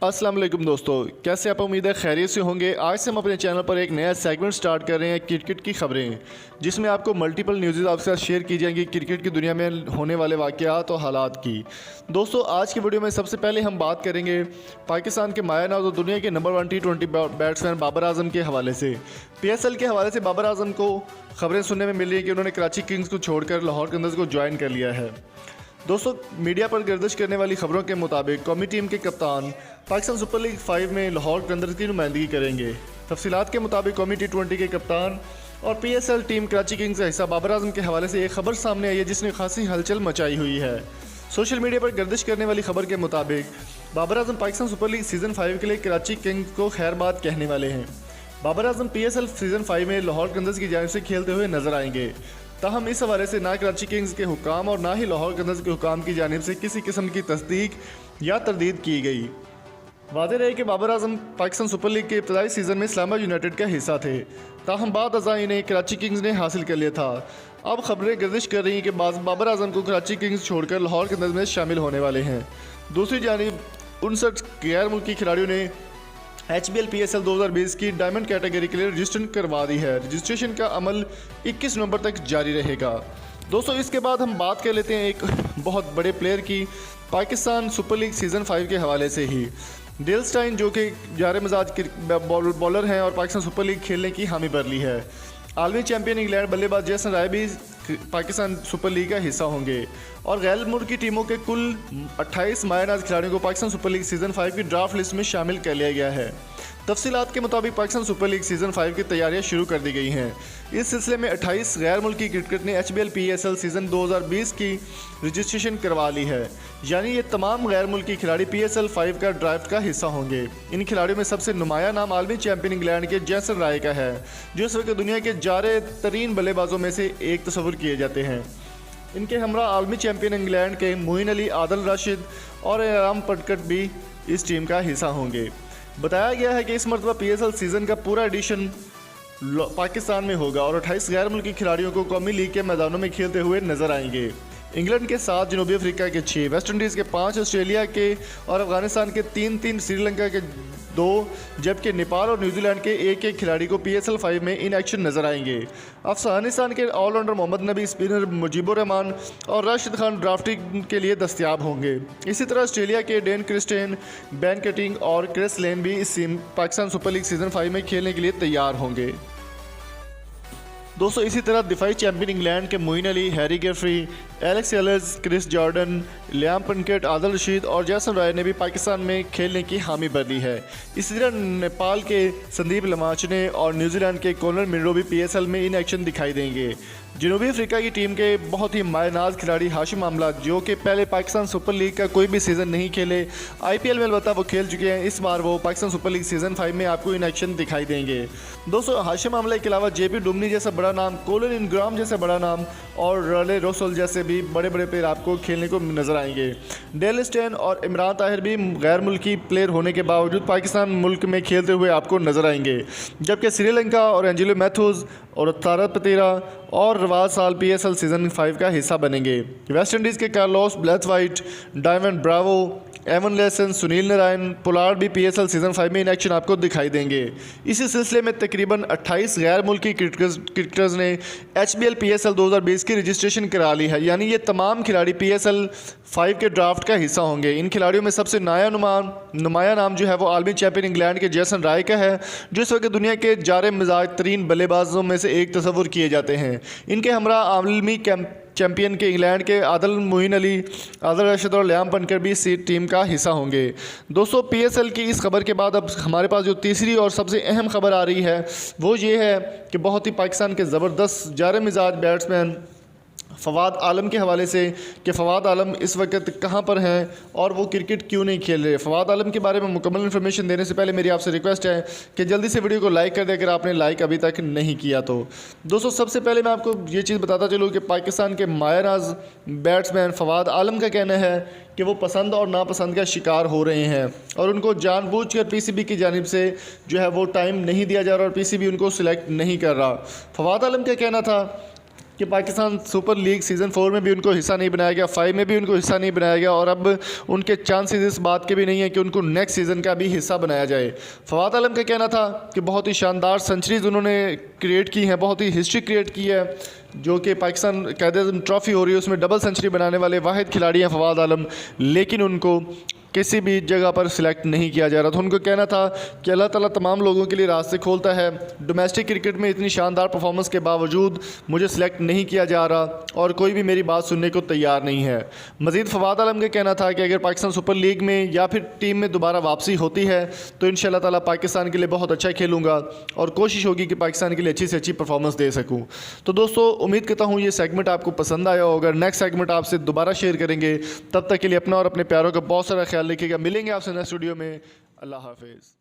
अस्सलाम वालेकुम दोस्तों, कैसे आप? उम्मीद है खैरियत से होंगे। आज से हम अपने चैनल पर एक नया सेगमेंट स्टार्ट कर रहे हैं, क्रिकेट की खबरें, जिसमें आपको मल्टीपल न्यूज़ आपके साथ शेयर की जाएंगी क्रिकेट की दुनिया में होने वाले वाक़यात और हालात की। दोस्तों, आज की वीडियो में सबसे पहले हम बात करेंगे पाकिस्तान के मायानाज़ और दुनिया के number 1 T20 batsman Babar Azam के हवाले से। PSL के हवाले से बाबर आजम को खबरें सुनने में मिल रही है कि उन्होंने कराची किंग्स को छोड़कर लाहौर कलंदर्स को ज्वाइन कर लिया है। दोस्तों, मीडिया पर गर्दिश करने वाली खबरों के मुताबिक कौमी टीम के कप्तान पाकिस्तान सुपर लीग 5 में लाहौर कलंदर्स की नुमाइंदगी करेंगे। तफसीलात के मुताबिक कौमी T20 के कप्तान और PSL टीम कराची किंग्स का हिस्सा बाबर आजम के हवाले से एक खबर सामने आई है जिसने खासी हलचल मचाई हुई है। सोशल मीडिया पर गर्दिश करने वाली खबर के मुताबिक Babar Azam Pakistan super league season 5 के लिए कराची किंग्स को खैरबाद कहने वाले हैं। बाबर आजम PSL सीज़न 5 में लाहौर कलंदर्स की जानिब से खेलते हुए नजर आएंगे। ताहम इस हवाले से ना कराची किंग्स के हुकाम और ना ही लाहौर कलंदर्स के हुकाम की जानिब से किसी किस्म की तस्दीक या तरदीद की गई। वाज़ेह रहे कि बाबर आजम पाकिस्तान सुपर लीग के इब्तदाई सीज़न में इस्लामाबाद यूनाइटेड का हिस्सा थे, ताहम बाद अज़ा इन्हें कराची किंग्स ने हासिल कर लिया था। अब खबरें गर्दिश कर रही हैं कि बाबर आजम को कराची किंग्स छोड़कर लाहौर कलंदर्स में शामिल होने वाले हैं। दूसरी जानिब 59 गैर मुल्की खिलाड़ियों ने HBL PSL 2020 की डायमंड कैटेगरी के लिए रजिस्ट्रेशन करवा दी है। रजिस्ट्रेशन का अमल 21 नवंबर तक जारी रहेगा। दोस्तों, इसके बाद हम बात कर लेते हैं एक बहुत बड़े प्लेयर की, पाकिस्तान सुपर लीग सीज़न 5 के हवाले से ही। डेल स्टाइन जो कि जार मिजाज बॉलर हैं और पाकिस्तान सुपर लीग खेलने की हामी भर ली है। आलमी चैंपियन इंग्लैंड बल्लेबाज जेसन राय भी पाकिस्तान सुपर लीग का हिस्सा होंगे और गैर मुल्की टीमों के कुल 28 मायानाज़ खिलाड़ियों को पाकिस्तान सुपर लीग सीज़न 5 की ड्राफ्ट लिस्ट में शामिल कर लिया गया है। तफसीलात के मुताबिक पाकिस्तान सुपर लीग सीज़न 5 की तैयारियां शुरू कर दी गई हैं। इस सिलसिले में 28 गैर मुल्की क्रिकेट ने HBL PSL सीज़न 2020 की रजिस्ट्रेशन करवा ली है, यानी ये तमाम गैर मुल्की खिलाड़ी PSL 5 का ड्राफ्ट का हिस्सा होंगे। इन खिलाड़ियों में सबसे नुमाया नाम आलमी चैंपियन इंग्लैंड के जेसन राय का है, जो इस वक्त दुनिया के जारे तरीन बल्लेबाजों में से एक तस्वुर किए जाते हैं। इनके हमरा आलमी चैंपियन इंग्लैंड के मोइन अली, आदिल राशिद और इनाम पटकट भी इस टीम का हिस्सा होंगे। बताया गया है कि इस मरतबा PSL सीज़न का पूरा एडिशन पाकिस्तान में होगा और 28 गैर मुल्की खिलाड़ियों को कौमी लीग के मैदानों में खेलते हुए नजर आएंगे। इंग्लैंड के 7, जनूबी अफ्रीका के 6, वेस्ट इंडीज़ के 5, ऑस्ट्रेलिया के और अफगानिस्तान के 3, श्रीलंका के 2, जबकि नेपाल और न्यूजीलैंड के 1 खिलाड़ी को PSL 5 में इन एक्शन नजर आएंगे। अफगानिस्तान के ऑलराउंडर मोहम्मद नबी, स्पिनर मुजीबुर रहमान और राशिद खान ड्राफ्टिंग के लिए दस्तियाब होंगे। इसी तरह ऑस्ट्रेलिया के डेन क्रिस्टेन, बैन कटिंग और क्रिस लेन भी इस पाकिस्तान सुपर लीग सीज़न 5 में खेलने के लिए तैयार होंगे। दोस्तों, इसी तरह दिफाई चैंपियन इंग्लैंड के मोइन अली, हैरी गेफरी, एलेक्स एलर्स, Chris Jordan, Liam Plunkett, Adil Rashid और जेसन राय ने भी पाकिस्तान में खेलने की हामी भर ली है। इसी तरह नेपाल के संदीप लमाचने और न्यूजीलैंड के कॉनर मिनरो भी PSL में इन एक्शन दिखाई देंगे। जनूबी अफ्रीका की टीम के बहुत ही मायनाज खिलाड़ी हाशिम आमला, जो कि पहले पाकिस्तान सुपर लीग का कोई भी सीज़न नहीं खेले, IPL में अलबत्ता वो खेल चुके हैं, इस बार वो पाकिस्तान सुपर लीग सीज़न 5 में आपको इन एक्शन दिखाई देंगे। दोस्तों, हाशिम आमला के अलावा JP डुमनी जैसा बड़ा नाम, कोलिन इनग्राम जैसा बड़ा नाम और रले रोसल जैसे भी बड़े बड़े प्लेयर आपको खेलने को नजर आएंगे। डेल स्टेन और इमरान ताहिर भी गैर मुल्की प्लेयर होने के बावजूद पाकिस्तान मुल्क में खेलते हुए आपको नजर आएंगे, जबकि श्रीलंका और एंजेलो मैथ्यूज और तारक पतेरा और रवाज साल PSL सीज़न 5 का हिस्सा बनेंगे। वेस्ट इंडीज़ के Carlos Brathwaite, Dwayne Bravo, Evin लेसन, सुनील नारायण, पोलार्ड भी PSL सीज़न 5 में इन एक्शन आपको दिखाई देंगे। इसी सिलसिले में तकरीबन 28 गैर मुल्की क्रिकेटर्स ने HBL PSL 2020 की रजिस्ट्रेशन करा ली है, यानी ये तमाम खिलाड़ी PSL 5 के ड्राफ्ट का हिस्सा होंगे। इन खिलाड़ियों में सबसे नुमाया नाम जो है वो आलमी चैंपियन इंग्लैंड के जेसन राय का है, जो इस वक्त दुनिया के जारे मिजाज तरीन बल्लेबाजों में से एक तस्वुर किए जाते हैं। इनके हमरा आलमी चैंपियन के इंग्लैंड के आदिल, मोइन अली, आदिल रशीद और लियाम पनकर भी इस टीम का हिस्सा होंगे। दोस्तों, PSL की इस खबर के बाद अब हमारे पास जो तीसरी और सबसे अहम खबर आ रही है वो ये है कि बहुत ही पाकिस्तान के ज़बरदस्त जारे मिजाज बैट्समैन फ़वाद आलम के हवाले से कि फ़वाद आलम इस वक्त कहाँ पर हैं और वो क्रिकेट क्यों नहीं खेल रहे। फ़वाद आलम के बारे में मुकम्मल इन्फॉर्मेशन देने से पहले मेरी आपसे रिक्वेस्ट है कि जल्दी से वीडियो को लाइक कर दें अगर आपने लाइक अभी तक नहीं किया तो। दोस्तों, सबसे पहले मैं आपको ये चीज़ बताता चलूँ कि पाकिस्तान के मायानाज़ बैट्समैन फ़वाद आलम का कहना है कि वो पसंद और नापसंद का शिकार हो रहे हैं और उनको जानबूझकर PCB की जानिब से जो है वो टाइम नहीं दिया जा रहा और PCB उनको सिलेक्ट नहीं कर रहा। फ़वाद आलम का कहना था कि पाकिस्तान सुपर लीग सीज़न 4 में भी उनको हिस्सा नहीं बनाया गया, 5 में भी उनको हिस्सा नहीं बनाया गया और अब उनके चांसेस इस बात के भी नहीं है कि उनको नेक्स्ट सीज़न का भी हिस्सा बनाया जाए। फवाद आलम का कहना था कि बहुत ही शानदार सेंचुरीज उन्होंने क्रिएट की हैं, बहुत ही हिस्ट्री क्रिएट की है, जो कि पाकिस्तान कायदे ट्रॉफ़ी हो रही है उसमें डबल सेंचुरी बनाने वाले वाहिद खिलाड़ी हैं फवाद आलम, लेकिन उनको किसी भी जगह पर सिलेक्ट नहीं किया जा रहा था। उनको कहना था कि अल्लाह ताला तमाम लोगों के लिए रास्ते खोलता है, डोमेस्टिक क्रिकेट में इतनी शानदार परफॉर्मेंस के बावजूद मुझे सिलेक्ट नहीं किया जा रहा और कोई भी मेरी बात सुनने को तैयार नहीं है। मज़ीद फवाद आलम का कहना था कि अगर पाकिस्तान सुपर लीग में या फिर टीम में दोबारा वापसी होती है तो इंशाल्लाह ताला पाकिस्तान के लिए बहुत अच्छा खेलूँगा और कोशिश होगी कि पाकिस्तान के लिए अच्छी से अच्छी परफॉर्मेंस दे सकूँ। तो दोस्तों उम्मीद करता हूँ ये सेगमेंट आपको पसंद आया होगा। नेक्स्ट सेगमेंट आपसे दोबारा शेयर करेंगे, तब तक के लिए अपना और अपने प्यारों का बहुत सारा ख्याल रखिएगा। मिलेंगे आपसे नेक्स्ट वीडियो में। अल्लाह हाफिज़।